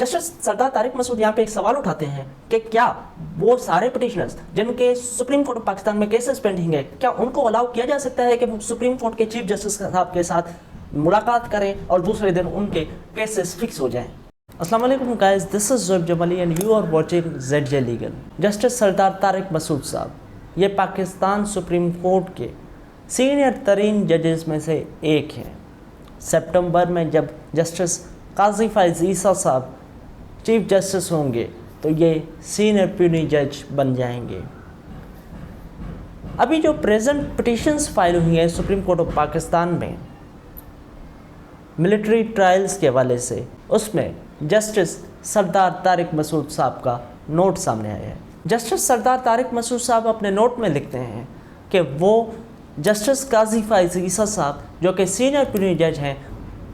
Justice Sardar Tariq Masood यहाँ पे एक सवाल उठाते हैं कि क्या वो सारे पिटिशनर्स जिनके सुप्रीम कोर्ट ऑफ पाकिस्तान में केसेस पेंडिंग है, क्या उनको अलाउ किया जा सकता है कि वो सुप्रीम कोर्ट के चीफ जस्टिस साहब के साथ मुलाकात करें और दूसरे दिन उनके केसेस फिक्स हो जाएं। अस्सलाम वालेकुम guys, this is Zoeb Jamali and you are watching ZJ legal. Justice Sardar Tariq Masood साहब ये पाकिस्तान सुप्रीम कोर्ट के सीनियर तरीन जजेस में से एक हैं। सितंबर में जब जस्टिस काजी फैज़ ईसा साहब चीफ जस्टिस होंगे तो ये सीनियर प्यूनी जज बन जाएंगे। अभी जो प्रेजेंट पिटिशंस फाइल हुई हैं सुप्रीम कोर्ट ऑफ पाकिस्तान में मिलिट्री ट्रायल्स के हवाले से, उसमें जस्टिस सरदार तारिक मसूद साहब का नोट सामने आया है। जस्टिस सरदार तारिक मसूद साहब अपने नोट में लिखते हैं कि वो जस्टिस काजी फैज़ ईसा साहब जो कि सीनियर प्यूनी जज हैं,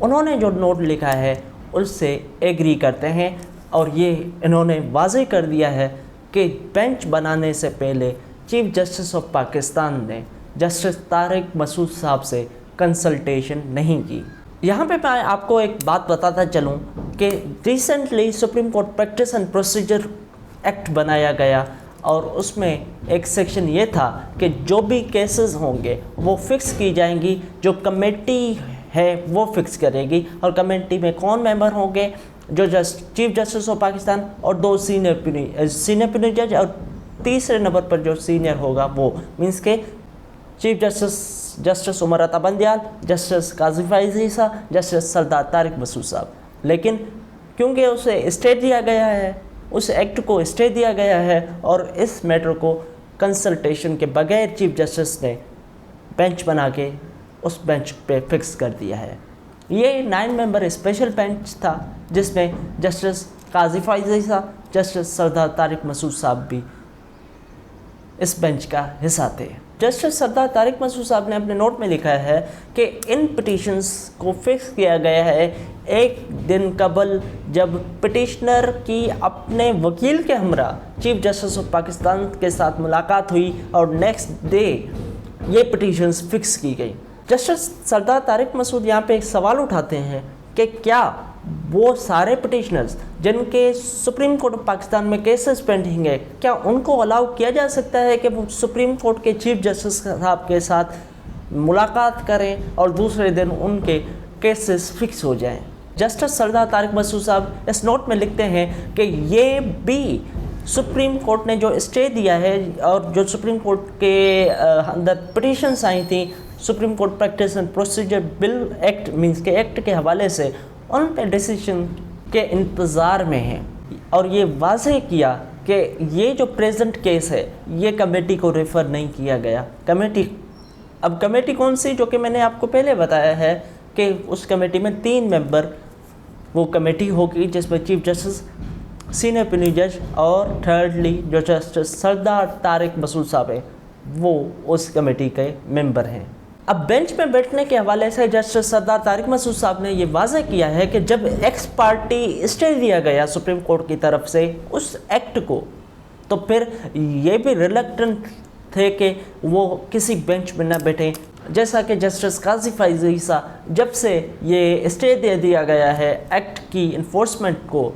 उन्होंने जो नोट लिखा है उससे एग्री करते हैं और ये इन्होंने वाज़ेह कर दिया है कि बेंच बनाने से पहले चीफ जस्टिस ऑफ पाकिस्तान ने जस्टिस तारिक मसूद साहब से कंसल्टेशन नहीं की। यहाँ पे मैं आपको एक बात बताता चलूँ कि recently supreme court practice and procedure act बनाया गया और उसमें एक सेक्शन ये था कि जो भी केसेस होंगे वो फिक्स की जाएंगी, जो कमेटी है वो फिक्स करेगी और कमेटी में कौन मेंबर होंगे, जो चीफ जस्टिस ऑफ पाकिस्तान और 2 सीनियर प्यूनी जज और तीसरे नंबर पर जो सीनियर होगा वो मींस के chief justice Umar Ata Bandial, justice काजी फैज़ ईसा, जस्टिस सरदार तारिक मसूद साहब। लेकिन क्योंकि उसे स्टे दिया गया है, उस एक्ट को स्टे दिया गया है और इस मैटर को कंसल्टेशन के बगैर चीफ जस्टिस ने बेंच बना के उस बेंच पे फिक्स कर दिया है। ये 9 मेंबर स्पेशल बेंच था जिसमें जस्टिस काजी फैज़ ईसा, जस्टिस सरदार तारिक मसूद साहब भी इस बेंच का हिस्सा थे। जस्टिस सरदार तारिक मसूद साहब ने अपने नोट में लिखा है कि इन पिटिशंस को फिक्स किया गया है एक दिन कबल, जब पिटिशनर की अपने वकील के हमरा चीफ जस्टिस ऑफ पाकिस्तान के साथ मुलाकात हुई और नेक्स्ट डे ये पिटिशंस फिक्स की गई। जस्टिस सरदार तारिक मसूद यहाँ पे एक सवाल उठाते हैं कि क्या वो सारे पिटिशनर्स जिनके सुप्रीम कोर्ट ऑफ पाकिस्तान में केसेस पेंडिंग है, क्या उनको अलाउ किया जा सकता है कि वो सुप्रीम कोर्ट के चीफ जस्टिस साहब के साथ मुलाकात करें और दूसरे दिन उनके केसेस फिक्स हो जाएं। जस्टिस सरदार तारिक मसूद साहब इस नोट में लिखते हैं कि ये भी सुप्रीम कोर्ट ने जो स्टे दिया है और जो सुप्रीम कोर्ट के अंदर पिटिशंस आई थी supreme court practice and procedure bill act means के एक्ट के हवाले से, उन पे डिसीजन के इंतज़ार में हैं और ये वाज़ेह किया कि ये जो प्रेजेंट केस है ये कमेटी को रेफ़र नहीं किया गया। कमेटी कौन सी, जो कि मैंने आपको पहले बताया है कि उस कमेटी में 3 मेंबर वो कमेटी होगी जिसमें चीफ जस्टिस, सीनियर प्यूनी जज और थर्डली जो जस्टिस सरदार तारिक मसूद साहब है वो उस कमेटी के मेंबर हैं। अब बेंच में बैठने के हवाले से जस्टिस सरदार तारिक मसूद साहब ने ये वाज़ेह किया है कि जब एक्स पार्टी स्टे दिया गया सुप्रीम कोर्ट की तरफ से उस एक्ट को, तो फिर ये भी रिलक्टेंट थे कि वो किसी बेंच में न बैठें। जैसा कि जस्टिस काजी फैज़ ईसा जब से ये स्टे दे दिया गया है एक्ट की इन्फोर्समेंट को,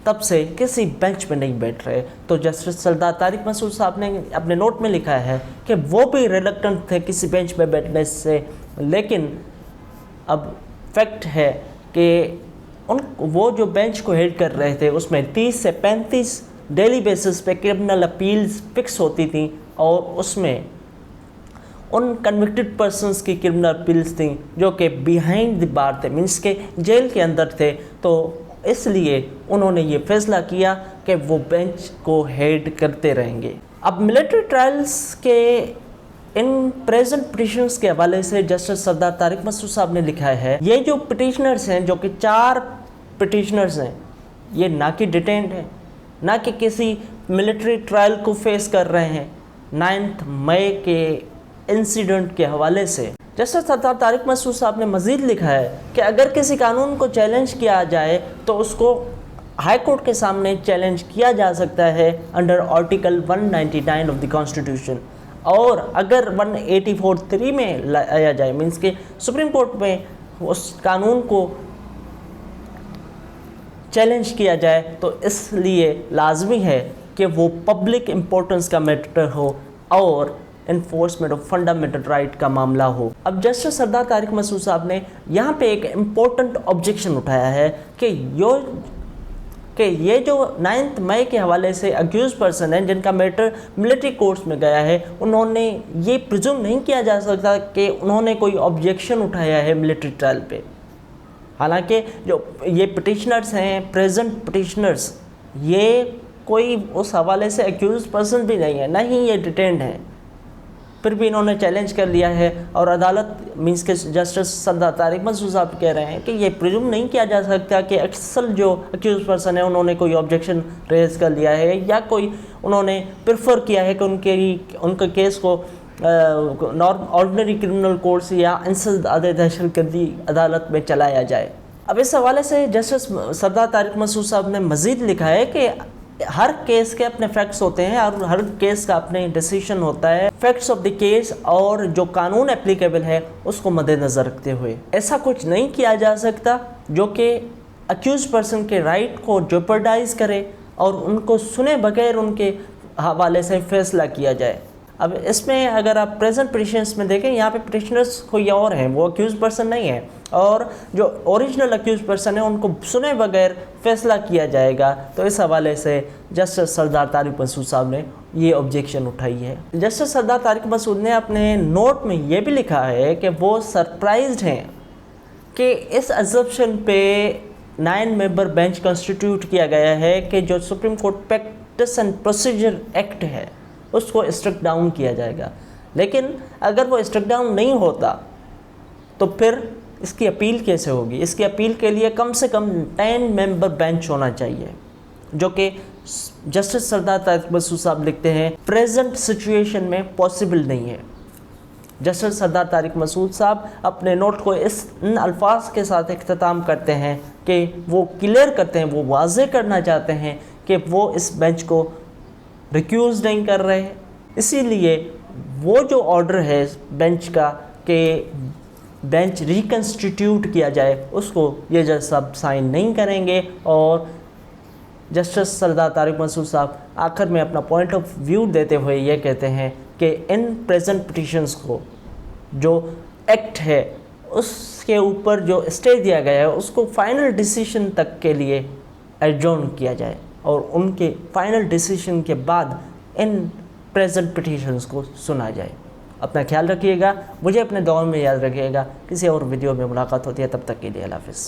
तब से किसी बेंच पे नहीं बैठ रहे। तो जस्टिस सरदार तारिक मसूद साहब ने अपने नोट में लिखा है कि वो भी रिलक्टेंट थे किसी बेंच पे बैठने से, लेकिन अब फैक्ट है कि वो जो बेंच को हेड कर रहे थे उसमें 30 से 35 डेली बेसिस पे क्रिमिनल अपील्स फिक्स होती थी और उसमें उन कन्विक्टेड पर्सनस की क्रिमिनल अपील्स थी जो कि बिहाइंड द बार थे, मीन्स के जेल के अंदर थे। तो इसलिए उन्होंने ये फैसला किया कि वो बेंच को हेड करते रहेंगे। अब मिलिट्री ट्रायल्स के इन प्रेजेंट पिटिशंस के हवाले से जस्टिस सरदार तारिक मसूद साहब ने लिखा है, ये जो पिटिशनर्स हैं, जो कि 4 पिटिशनर्स हैं, ये ना कि डिटेन्ड हैं, ना कि किसी मिलिट्री ट्रायल को फेस कर रहे हैं। 9 मई के इंसिडेंट के हवाले से जस्टिस सरदार तारिक मसूद साहब ने मज़ीद लिखा है कि अगर किसी कानून को चैलेंज किया जाए तो उसको हाई कोर्ट के सामने चैलेंज किया जा सकता है under article 199 of the constitution, और अगर 184(3) में लाया जाए मीन्स के सुप्रीम कोर्ट में उस कानून को چیلنج کیا جائے تو اس لیے لازمی ہے کہ وہ پبلک امپورٹنس کا میٹر ہو اور انفورسمنٹ آف فنڈامنٹل رائٹ کا معاملہ ہو۔ اب جسٹس سردار طارق مسعود صاحب نے یہاں پہ ایک امپورٹنٹ آبجیکشن اٹھایا ہے کہ یہ جو 9 مئی کے حوالے سے اکیوز پرسن ہیں جن کا میٹر ملٹری کورٹس میں گیا ہے، انہوں نے یہ پرزوم نہیں کیا جا سکتا کہ انہوں نے کوئی آبجیکشن اٹھایا ہے ملٹری ٹرائل پہ، حالانکہ جو یہ پٹیشنرز ہیں، پریزنٹ پٹیشنرز، یہ کوئی اس حوالے سے اکیوز پرسن بھی نہیں ہے، نہ ہی یہ ڈیٹینڈ ہیں، پھر بھی انہوں نے چیلنج کر لیا ہے اور عدالت مینس کے جسٹس سردار طارق مسعود صاحب کہہ رہے ہیں کہ یہ پریزوم نہیں کیا جا سکتا کہ اکثر جو اکیوز پرسن ہیں انہوں نے کوئی آبجیکشن ریز کر لیا ہے یا کوئی انہوں نے پریفر کیا ہے کہ ان کے کیس کو آرڈنری کرمنل کورٹس یا انسداد دہشت گردی عدالت میں چلایا جائے۔ اب اس حوالے سے جسٹس سردار طارق مسعود صاحب نے مزید لکھا ہے کہ ہر کیس کے اپنے فیکٹس ہوتے ہیں اور ہر کیس کا اپنے ڈیسیشن ہوتا ہے، فیکٹس آف دی کیس اور جو قانون اپلیکیبل ہے اس کو مد نظر رکھتے ہوئے ایسا کچھ نہیں کیا جا سکتا جو کہ اکیوز پرسن کے رائٹ کو جوپرڈائز کرے اور ان کو سنے بغیر ان کے حوالے سے فیصلہ کیا جائے۔ اب اس میں اگر آپ پریزنٹ پٹیشنرز میں دیکھیں، یہاں پہ پٹیشنرز کوئی اور ہیں، وہ اکیوز پرسن نہیں ہیں، اور جو اوریجنل اکیوز پرسن ہیں ان کو سنے بغیر فیصلہ کیا جائے گا، تو اس حوالے سے جسٹس سردار طارق مسعود صاحب نے یہ آبجیکشن اٹھائی ہے۔ جسٹس سردار طارق مسعود نے اپنے نوٹ میں یہ بھی لکھا ہے کہ وہ سرپرائزڈ ہیں کہ اس ایگزمپشن پہ 9 ممبر بینچ کنسٹیٹیوٹ کیا گیا ہے کہ جو supreme court practice and procedure act ہے اس کو اسٹرک ڈاؤن کیا جائے گا، لیکن اگر وہ اسٹرک ڈاؤن نہیں ہوتا تو پھر اس کی اپیل کیسے ہوگی؟ اس کی اپیل کے لیے کم سے کم 10 ممبر بینچ ہونا چاہیے، جو کہ جسٹس سردار طارق مسعود صاحب لکھتے ہیں پریزنٹ سچویشن میں پاسبل نہیں ہے۔ جسٹس سردار طارق مسعود صاحب اپنے نوٹ کو ان الفاظ کے ساتھ اختتام کرتے ہیں کہ وہ کلیئر کرتے ہیں، وہ واضح کرنا چاہتے ہیں کہ وہ اس بینچ کو ریکیوز نہیں کر رہے ہیں، اسی لیے وہ جو آرڈر ہے بینچ کا کہ بینچ ریکنسٹیٹیوٹ کیا جائے اس کو یہ جج صاحب سائن نہیں کریں گے۔ اور جسٹس سردار طارق مسعود صاحب آخر میں اپنا پوائنٹ آف ویو دیتے ہوئے یہ کہتے ہیں کہ ان پریزنٹ پٹیشنز کو جو ایکٹ ہے اس کے اوپر جو اسٹے دیا گیا ہے اس کو فائنل ڈیسیشن تک کے لیے ایڈجورن کیا جائے اور ان کے فائنل ڈیسیشن کے بعد ان پریزنٹ پٹیشنز کو سنا جائے۔ اپنا خیال رکھیے گا، مجھے اپنے دعاؤں میں یاد رکھیے گا۔ کسی اور ویڈیو میں ملاقات ہوتی ہے، تب تک کے لیے اللہ حافظ۔